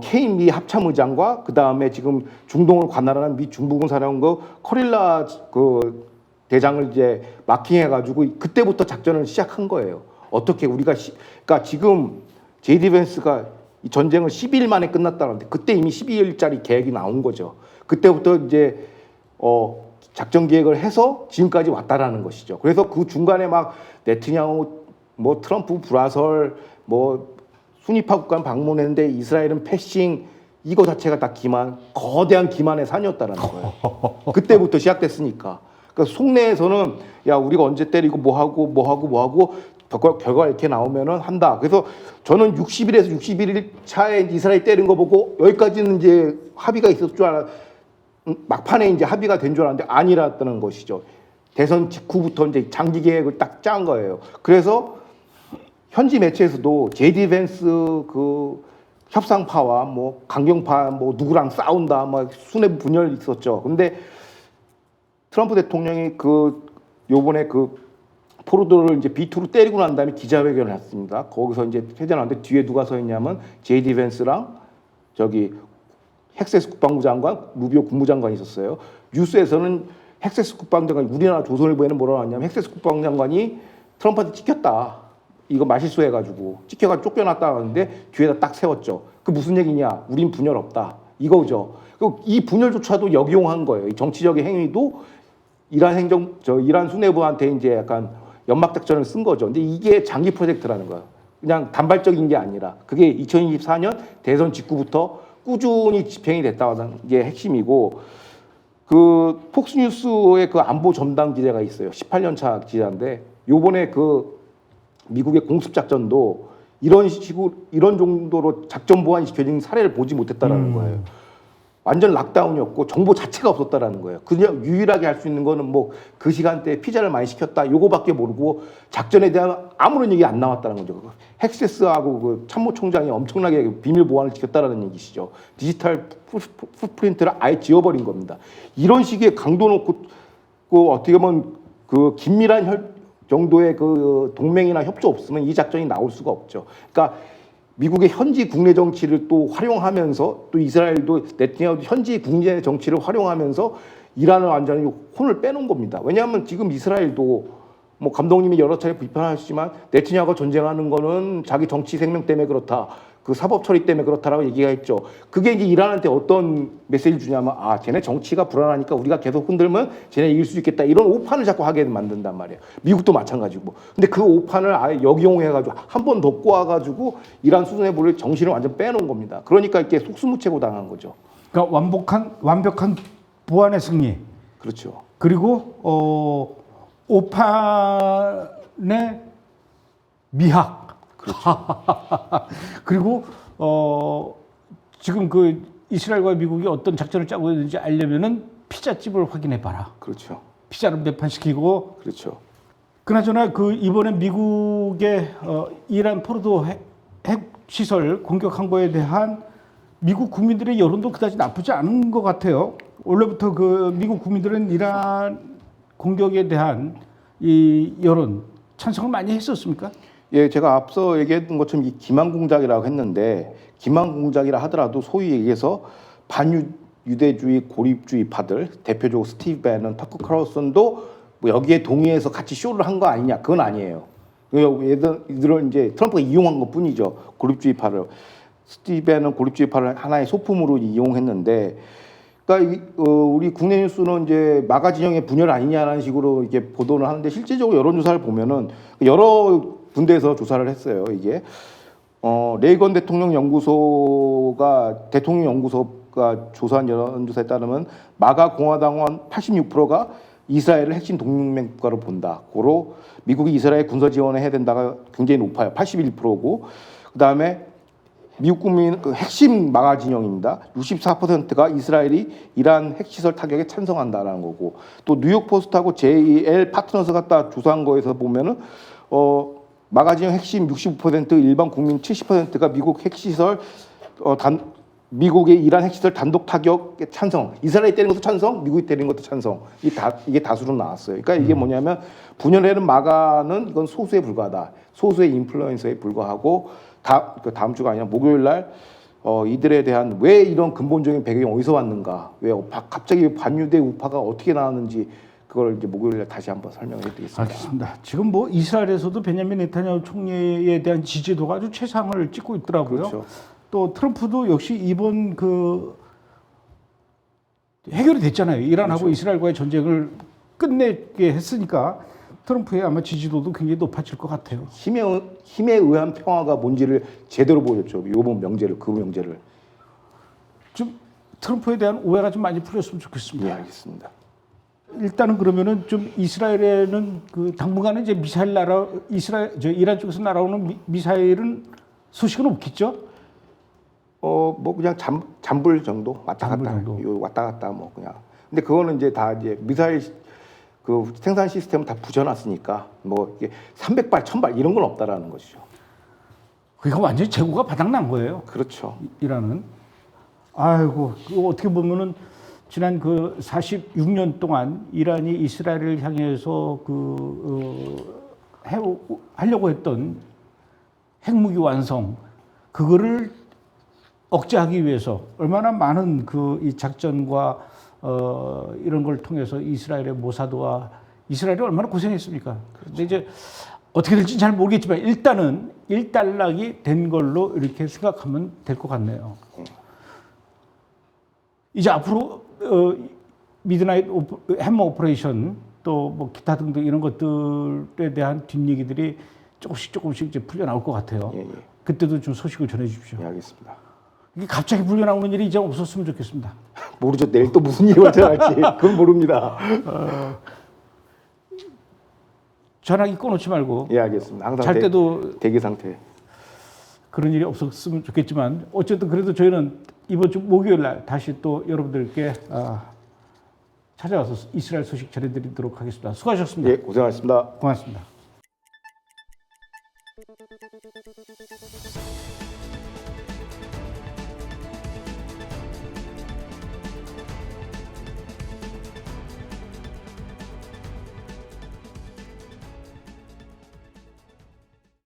케인 미 합참의장과 그 다음에 지금 중동을 관할하는 미 중부군 사령부 커릴라 그 대장을 이제 마킹해가지고 그때부터 작전을 시작한 거예요. 어떻게 우리가 그러니까 지금 제이디 벤스가 이 전쟁을 12일 만에 끝났다는데 그때 이미 12일짜리 계획이 나온 거죠. 그때부터 이제 작전 계획을 해서 지금까지 왔다라는 것이죠. 그래서 그 중간에 막 네트냐후 뭐 트럼프 불화설 뭐 순위파 국가는 방문했는데 이스라엘은 패싱 이거 자체가 다 거대한 기만의 산이었다라는 거예요. 그때부터 시작됐으니까. 그러니까 속내에서는 야 우리가 언제 때리고 뭐 하고 결과 이렇게 나오면은 한다. 그래서 저는 60일에서 61일 차에 이스라엘 때린 거 보고 여기까지는 이제 합의가 있었을 줄 알아. 막판에 이제 합의가 된 줄 알았는데 아니랐다는 것이죠. 대선 직후부터 이제 장기 계획을 딱 짠 거예요. 그래서 현지 매체에서도 제디 벤스 그 협상파와 뭐 강경파 뭐 누구랑 싸운다 막 수뇌부 분열이 있었죠. 근데 트럼프 대통령이 그 요번에 그 포로들을 이제 B2로 때리고 난 다음에 기자회견을 했습니다. 거기서 이제 회견하는데 뒤에 누가 서 있냐면 제디 벤스랑 저기 헥세스 국방부 장관, 루비오 국무장관이 있었어요. 뉴스에서는 헥세스 국방장관이 우리나라 조선일보에는 뭐라고 하냐면 헥세스 국방장관이 트럼프한테 찍혔다. 이거 말실수해가지고 찍혀가지고 쫓겨났다 하는데 뒤에다 딱 세웠죠. 그 무슨 얘기냐? 우린 분열 없다. 이거죠. 이 분열조차도 역용한 거예요. 이 정치적인 행위도 이란 수뇌부한테 이제 약간 연막 작전을 쓴 거죠. 근데 이게 장기 프로젝트라는 거예요. 그냥 단발적인 게 아니라 그게 2024년 대선 직후부터 꾸준히 집행이 됐다는 게 핵심이고 그 폭스뉴스의 그 안보 전담 기자가 있어요. 18년 차 기자인데 요번에 그 미국의 공습 작전도 이런 식으로 이런 정도로 작전 보안이 지켜진 사례를 보지 못했다라는 거예요. 완전 락다운이었고 정보 자체가 없었다라는 거예요. 그냥 유일하게 할 수 있는 거는 뭐 그 시간대에 피자를 많이 시켰다 요거밖에 모르고 작전에 대한 아무런 얘기 안 나왔다는 거죠. 헥세스하고 그 참모총장이 엄청나게 비밀 보안을 지켰다라는 얘기시죠. 디지털 풋프린트를 아예 지워버린 겁니다. 이런 식의 강도 놓고 그 어떻게 보면 그 긴밀한 정도의 그 동맹이나 협조 없으면 이 작전이 나올 수가 없죠. 그러니까 미국의 현지 국내 정치를 또 활용하면서 또 이스라엘도 네타냐후 현지 국내 정치를 활용하면서 이란을 완전히 혼을 빼놓은 겁니다. 왜냐하면 지금 이스라엘도 뭐 감독님이 여러 차례 비판하시지만 네타냐후가 전쟁하는 거는 자기 정치 생명 때문에 그렇다. 그 사법 처리 때문에 그렇다라고 얘기가 했죠. 그게 이제 이란한테 어떤 메시지를 주냐면 아, 쟤네 정치가 불안하니까 우리가 계속 흔들면 쟤네 이길 수 있겠다. 이런 오판을 자꾸 하게 만든단 말이에요. 미국도 마찬가지고. 근데 그 오판을 아예 역이용해가지고 한 번 더 꼬아가지고 이란 수준에 보를 정신을 완전 빼놓은 겁니다. 그러니까 이렇게 속수무책으로 당한 거죠. 그러니까 완벽한 보안의 승리. 그렇죠. 그리고 오판의 미학. 그리고 지금 그 이스라엘과 미국이 어떤 작전을 짜고 있는지 알려면은 피자집을 확인해 봐라. 그렇죠. 피자를 몇 판 시키고. 그렇죠. 그나저나 그 이번에 미국의 이란 포르도 핵 시설 공격한 거에 대한 미국 국민들의 여론도 그다지 나쁘지 않은 것 같아요. 원래부터 그 미국 국민들은 이란 공격에 대한 이 여론 찬성을 많이 했었습니까? 예, 제가 앞서 얘기했던 것처럼 이 기만공작이라고 했는데 기만공작이라 하더라도 소위 얘기해서 반유대주의 고립주의파들 대표적으로 스티브 배넌, 터커 칼슨도 뭐 여기에 동의해서 같이 쇼를 한 거 아니냐? 그건 아니에요. 얘들은 이제 트럼프가 이용한 것뿐이죠. 고립주의파를. 스티브 배넌 고립주의파를 하나의 소품으로 이용했는데, 그러니까 우리 국내 뉴스는 이제 마가 진영의 분열 아니냐라는 식으로 이렇게 보도를 하는데 실질적으로 여론조사를 보면은 여러 군데에서 조사를 했어요. 이게 레이건 대통령 연구소가 조사한 여론조사에 따르면 마가 공화당원 86%가 이스라엘을 핵심 동맹 국가로 본다. 고로 미국이 이스라엘 군사 지원을 해야 된다가 굉장히 높아요. 81%고 그다음에 미국 국민 그 핵심 마가 진영입니다. 64%가 이스라엘이 이란 핵시설 타격에 찬성한다라는 거고 또 뉴욕 포스트하고 JL 파트너스 갖다 조사한 거에서 보면은 마가 진영 핵심 65%, 일반 국민 70%가 미국 핵시설 미국의 이란 핵시설 단독 타격에 찬성. 이스라엘이 때리는 것도 찬성, 미국이 때리는 것도 찬성. 이게 다수로 나왔어요. 그러니까 이게 뭐냐면 분열되는 마가는 이건 소수에 불과하다. 소수의 인플루언서에 불과하고 다음 주가 아니라 목요일 날 이들에 대한 왜 이런 근본적인 배경이 어디서 왔는가, 왜 갑자기 반유대 우파가 어떻게 나왔는지 그걸 이제 목요일에 다시 한번 설명해 드리겠습니다. 알겠습니다. 지금 뭐 이스라엘에서도 베냐민 네타냐후 총리에 대한 지지도가 아주 최상을 찍고 있더라고요. 그렇죠. 또 트럼프도 역시 이번 그 해결이 됐잖아요. 이란하고 그렇죠. 이스라엘과의 전쟁을 끝내게 했으니까 트럼프의 아마 지지도도 굉장히 높아질 것 같아요. 힘에 의한 평화가 뭔지를 제대로 보여줬죠. 요번 명제를 그 명제를. 좀 트럼프에 대한 오해가 좀 많이 풀렸으면 좋겠습니다. 네, 알겠습니다. 일단은 그러면은 좀 이스라엘에는 그 당분간은 이제 이란 쪽에서 날아오는 미사일은 소식은 없겠죠? 뭐 그냥 잠불 정도 왔다 갔다 왔다 갔다 뭐 그냥. 근데 그거는 이제 다 이제 미사일 그 생산 시스템 다 부셔놨으니까 뭐 이게 300발, 1000발 이런 건 없다라는 것이죠. 그러니까 완전히 재고가 바닥난 거예요. 그렇죠. 이란은. 아이고, 그거 어떻게 보면은 지난 그 46년 동안 이란이 이스라엘을 향해서 하려고 했던 핵무기 완성 그거를 억제하기 위해서 얼마나 많은 이 작전과 이런 걸 통해서 이스라엘의 모사드와 이스라엘이 얼마나 고생했습니까? 그런데 이제 어떻게 될지 잘 모르겠지만 일단은 일단락이 된 걸로 이렇게 생각하면 될 것 같네요. 이제 앞으로 미드나잇 해머 오퍼레이션 또 뭐 기타 등등 이런 것들에 대한 뒷얘기들이 조금씩 이제 풀려 나올 것 같아요. 예. 그때도 좀 소식을 전해 주십시오. 예, 알겠습니다. 이게 갑자기 풀려 나오는 일이 이제 없었으면 좋겠습니다. 모르죠. 내일 또 무슨 일이 발생할지 그건 모릅니다. 전화기 꺼놓지 말고 예, 알겠습니다. 항상 잘 때도 대기 상태. 그런 일이 없었으면 좋겠지만 어쨌든 그래도 저희는 이번 주 목요일 날 다시 또 여러분들께 찾아와서 이스라엘 소식 전해드리도록 하겠습니다. 수고하셨습니다. 예, 고생하셨습니다. 고맙습니다.